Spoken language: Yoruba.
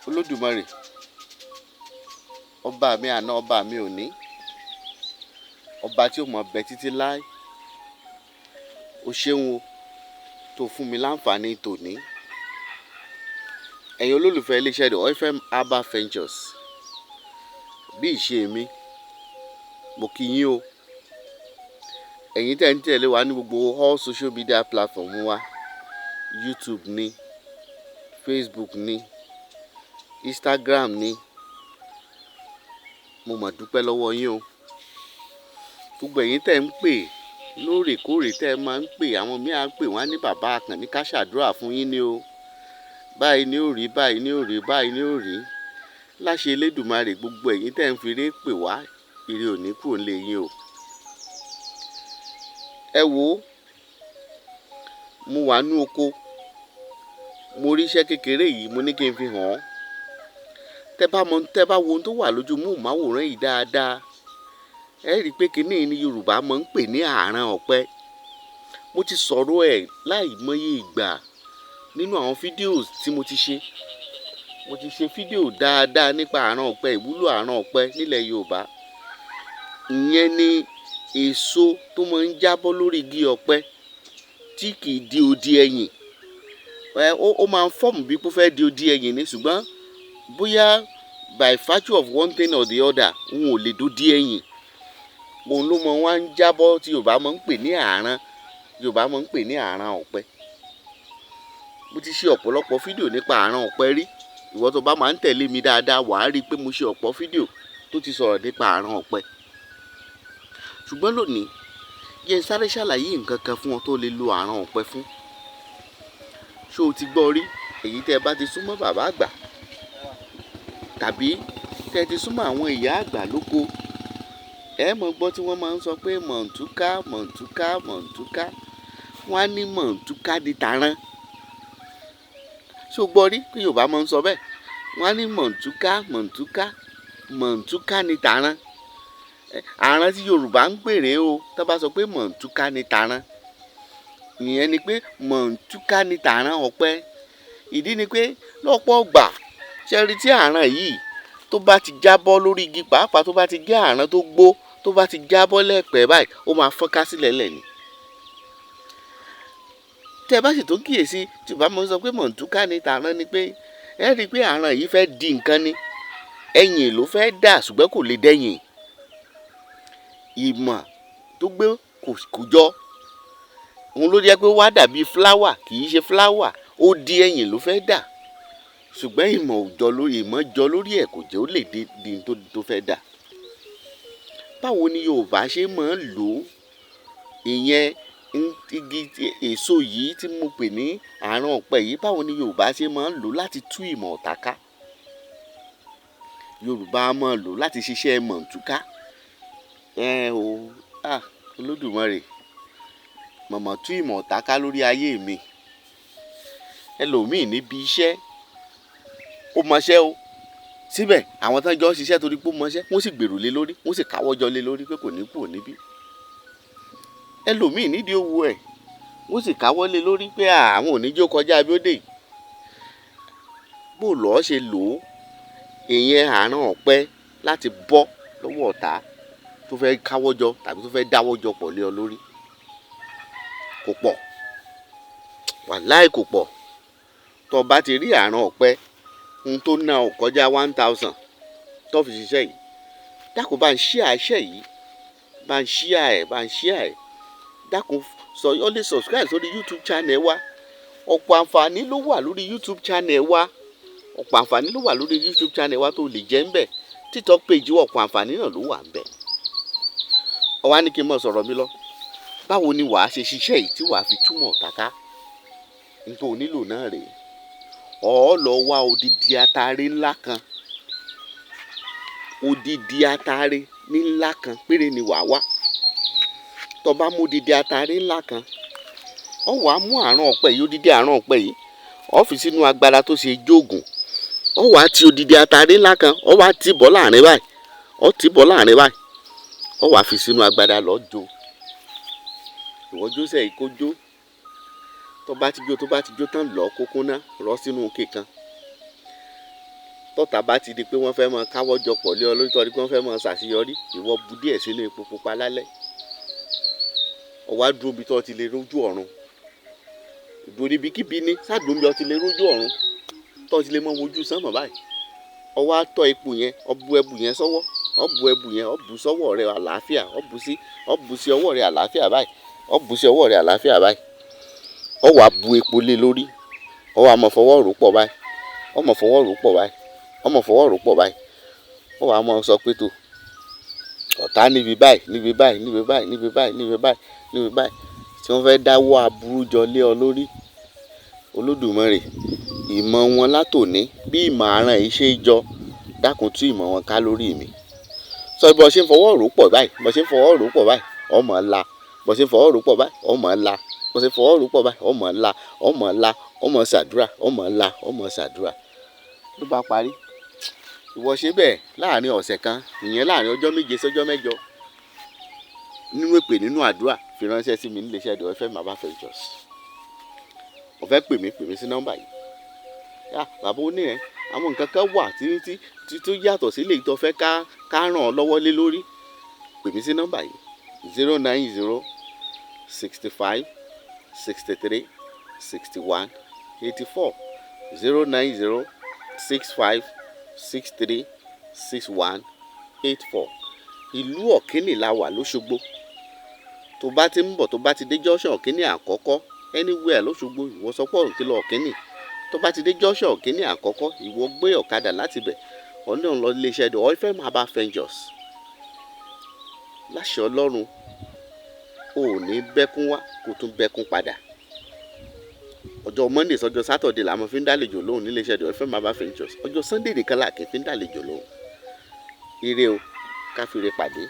Olódùmarè, ọba mi àná, ọba mi òní, ọba tí ó mọ bẹ títí láé, o ṣeun o tó fún mi láǹfààní tòní. Ẹ̀yin olólùfẹ́ iléeṣẹ́ The OIFM Herbal Ventures, bí ìṣe mi, mo kí yín o. Ẹ̀yin tẹ́ ń tẹ̀lé wa ní gbogbo all social media platform wa, YouTube ni, Facebook ni, Instagram ni, mo mà dúpẹ́ lọ́wọ́ yín o. Gbogbo ẹ̀yin tẹ́ ń pè lóòrèkóòrè, tẹ́ ẹ máa ń pè, àwọn míì á pè wọ́n á ní bàbá Àkànní ká ṣàdúrà fún yín ni o. Báyìí ni ó rí, báyìí ni ó rí, báyìí ni ó rí. Láṣẹ Elédùmarè, gbogbo ẹ̀yin tẹ́ ń fi eré pè wá, ire ò ní kúrò nílé yín o. Ẹ wo, mo wà ní oko, mo rí iṣẹ́ kékeré yìí, mo ní kí n fi hàn ọ́. Tẹ́ bá wo ohun tó wà lójú móhùnmáwòrán yìí dáadáa, ẹ rí i pé kíní ní Yorùbá máa ń pè ní àrán ọ̀pẹ. Mo ti sọ̀rọ̀ ẹ̀ láìmọye ìgbà nínú àwọn fídíòs tí mo ti ṣe. Mo ti ṣe fídíò dáadáa nípa àrán ọ̀pẹ, ìwúlò àrán ọ̀pẹ nílẹ̀ Yorùbá. Ìyẹn ni èso tó máa ń jábọ́ lórí igi ọ̀pẹ tí kì í di odi ẹyìn. Ó máa ń fọ́ọ̀mù bí kò fẹ́ di odi ẹyìn ni, ṣùgbọ́n bóyá by virtue of one thing or the other, òun ò lè dodi ẹyìn. Òun ló máa wá ń jábọ́ tí Yorùbá máa ń pè ní àrán. Yorùbá máa ń pè ní àrán ọ̀pẹ. Mo ti ṣe ọ̀pọ̀lọpọ̀ fídíò nípa àrán ọ̀pẹ rí. Ìwọ tó bá máa ń tẹ̀lé mi dáadáa, wàá rí i pé mo ṣe ọ̀pọ̀ fídíò tó ti sọ̀rọ̀ nípa àrán ọ̀pẹ. Ṣùgbọ́n lónìí, yẹn sáré ṣàlàyé nǹkan kan fún ọ tó lè lo àrán ọ̀pẹ fún. Ṣé o ti gbọ́ rí? Èyí tẹ́ ẹ bá ti súnmọ́ bàbá àgbà, tàbí tẹ́ ẹ ti súnmọ́ àwọn ìyá àgbà lóko, ẹ mọ̀ gbọ́ tí wọ́n máa ń sọ pé mọ̀ǹtúká, mọ̀ǹtúká, mọ̀ǹtúká. Wọ́n á ní mọ̀ǹtúká di tàrán. Ṣé o gbọ́ rí pé Yorùbá máa ń sọ bẹ́ẹ̀? Wọ́n á ní mọ̀ǹtúká, mọ̀ǹtúká, mọ̀ǹtúká ni tàrán. Àrán tí Yorùbá ń pèrè o, tó bá sọ pé mọ̀ǹtúká ni tàrán, ìyẹn ni pé mọ̀ǹtúká ni tàrán ọ̀pẹ. Ìdí ni pé lọ́pọ̀ ọgbà, ṣe rí tí àrán yìí tó bá ti jábọ́ lórí igi, pàápàá tó bá ti jẹ́ àrán tó gbó, tó bá ti jábọ́ lẹ́pẹ̀ẹ́ báyìí, ó máa fọ́nká sílẹ̀ lẹ̀ ni. Tẹ́ ẹ bá sì tó kíyèsí, tí Yorùbá máa ń sọ pé mọ̀ǹtúká ni tàrán ni pé ẹ rí i pé àrán yìí fẹ́ di nǹkan ni. Ẹyìn ló fẹ́ dà, ṣùgbọ́n kò lè dẹ́yìn. Ìmọ̀ tó gbé kò jọ. Òun ló jẹ́ pé ó wá dàbí fúláwà, kì í ṣe fúláwà. Ó di ẹyìn ló fẹ́ dà, ṣùgbọ́n ìmọ̀ jọ lórí ẹ̀, kò jẹ́ ó lè di tó fẹ́ dà. Báwo ni Yorùbá ṣe máa ń lò ó? Ìyẹn igi èso yìí tí mo pè ní àrán ọ̀pẹ yìí, báwo ni Yorùbá ṣe máa ń lò láti tú ìmọ̀ ọ̀tá ká? Yorùbá máa ń lò láti ṣiṣẹ́ mọ̀ǹtúká. Olódùmarè, mọ̀mọ́ tú ìmọ̀ ọ̀tá ká lórí ayé mi. Ẹlòmíì níbi iṣẹ́, ó mọṣẹ́ o. Síbẹ̀ àwọn tán jọ ń ṣiṣẹ́ torí pé ó mọṣẹ́, wọ́n sì gbèrò lé lórí, wọ́n sì káwọ́jọ lé lórí pé kò ní kúrò níbí. Ẹlòmíì nídìí owó ẹ̀, wọ́n sì káwọ́ lé lórí pé àwọn ò ní jó kọjá bí ó dé. Bó lọ́ọ́ ṣe lò ó, ìyẹn àrán ọ̀pẹ, láti bọ́ lọ́wọ́ ọ̀tá tó fẹ́ káwọ́jọ tàbí tó fẹ́ dáwọ́jọ pọ̀ lé ọ lórí. Kò pọ̀, wàláì kò pọ̀. Tó bá ti rí àrán ọ̀pẹ, ohun tó ná ọ kọjá 1000 tó fi ṣiṣẹ́ yìí, dákun bá ń share iṣẹ́ yìí, bá ń share ẹ̀. Dákun ó lè subscribe sórí YouTube channel wa. Ọ̀pọ̀ àǹfààní ló wà lórí YouTube channel wa. Ọ̀pọ̀ àǹfààní ló wà lórí YouTube channel wa tó lè jẹ́ ń bẹ̀. TikTok page wa, ọ̀pọ̀ àǹfààní náà ló wà ń bẹ̀. Ó wá ní kí n mọ̀ sọ̀rọ̀ mi lọ. Báwo ni wàá ṣe ṣiṣẹ́ yìí tí wàá fi túmọ̀ ọ̀tá ká? Nítorí o nílò náà rèé. Ó lọ wá odidi atare ńlá kan. Odidi atare ní ńlá kan péré ni wàá wá. Tó bá mú odidi atare ńlá kan, ó wàá mú àrán ọ̀pẹ yìí, odidi àrán ọ̀pẹ yìí, ó fi sínú agbada tó ṣe jóògùn. Ó wàá ti odidi atare ńlá kan, ó wàá tì bọ́ láàrin báyìí. Ó tì bọ́ láàrin báyìí. Ó wàá fi sínú agbada lọ jó. Ìwọ jó sẹ́yìn kó jó. Tó bá ti jó tán, lọ kókó ná, rọ́ sínú ike kan. tọ́ta bá ti di pé wọ́n fẹ́ máa káwọ́ jọ pọ̀ lé ọ lórí torí pé wọ́n fẹ́ máa ṣàṣeyọrí, ìwọ bu díẹ̀ sínú epo pupa lálẹ́, ó wá dúró bí tó ti lè rójú ọ̀run. Ìdúró níbikíbi ní sádùn bí ó ti lè rójú ọ̀run, tó ti lè mọ wojú sánmọ̀ báyìí. Ó wá tọ́ epo yẹn, ó bu ẹbu yẹn sọ́wọ́, ó bu ẹbu yẹn, ó bu sọ́wọ́ rẹ àlàáfíà, ó bu sí ọwọ́ rẹ àlàáfíà báyìí, ó bu sí ọwọ́ rẹ àlàáfíà báyìí. Ó wá bu epo lé lórí, ó wá máa fọwọ́ rò pọ̀ báyìí, ó máa fọwọ́ rò pọ̀ báyìí, ó máa fọwọ́ rò pọ̀ báyìí. Ó wá máa sọ pé tó ọ̀tá níbi báyìí, níbi báyìí, níbi báyìí, níbi báyìí, níbi báyìí, níbi báyìí tí wọ́n fẹ́ dáwọ́ aburú jọ lé ọ lórí. Olódùmarè, ìmọ̀ wọn látòní bí ìmọ̀ àrán yìí ṣe jọ, dákun tú ìmọ̀ wọn ká lórí mi. Sọ bó ṣe ń fọwọ́ rò pọ̀ báyìí, bó ṣe ń fọwọ́ rò pọ̀ báyìí, ọmọ ńlá, bó ṣe ń fọwọ́ rò pọ̀ báyìí, ọmọ ńlá, bó ṣe ń fọwọ́ rò pọ̀ báyìí, ọmọ ńlá, ọmọ ńlá, ọmọ ṣàdúrà, ọmọ ńlá, ọmọ ṣàdúrà. Ló bá parí. Ìwọ ṣe bẹ́ẹ̀ láàrin ọ̀sẹ̀ kan, ìyẹn láàrin ọjọ́ 7 sọ́jọ́ 8 nínú èpè nínú àdúrà fi ránṣẹ́ sí mi nílé iṣẹ́ The FM Baba Ventures. Ó fẹ́ pè mí sí nọ́mbà yìí. Bàbá onírẹ̀, àwọn nǹkan kan wà tí tó yàtọ̀ sí lèyí tó fẹ́ ká ràn ọ́ lọ́wọ́ lé lórí. Pè mí sí nọ́mbà yìí 090 65 63 61 84 090 65 63 61 84. Ìlú Ọ̀kíní la wà l'Óṣogbo. Tó bá ti ń bọ̀, tó bá ti dé junction Ọ̀kíní àkọ́kọ́ anywhere l'Óṣogbo, ìwọ sọ pé òun ti lọ Ọ̀kíní. Tó bá ti dé junction Ọ̀kíní àkọ́kọ́, ìwọ gbé ọ̀kadà láti bẹ̀, ọ̀nà lọ ilé iṣẹ́ The FM Baba Ventures. Láṣẹ Ọlọ́run, ò ní bẹ́kún wá kó tún bẹ́kún padà. Ọjọ́ Monday sọjọ́ Saturday la mo fi ń dálejò lóhùn nílé iṣẹ́ The FM Baba Ventures. Ọjọ́ Sunday nìkan là kí n fi ń dálejò lóhùn. Ire o, ká fi re pàdé.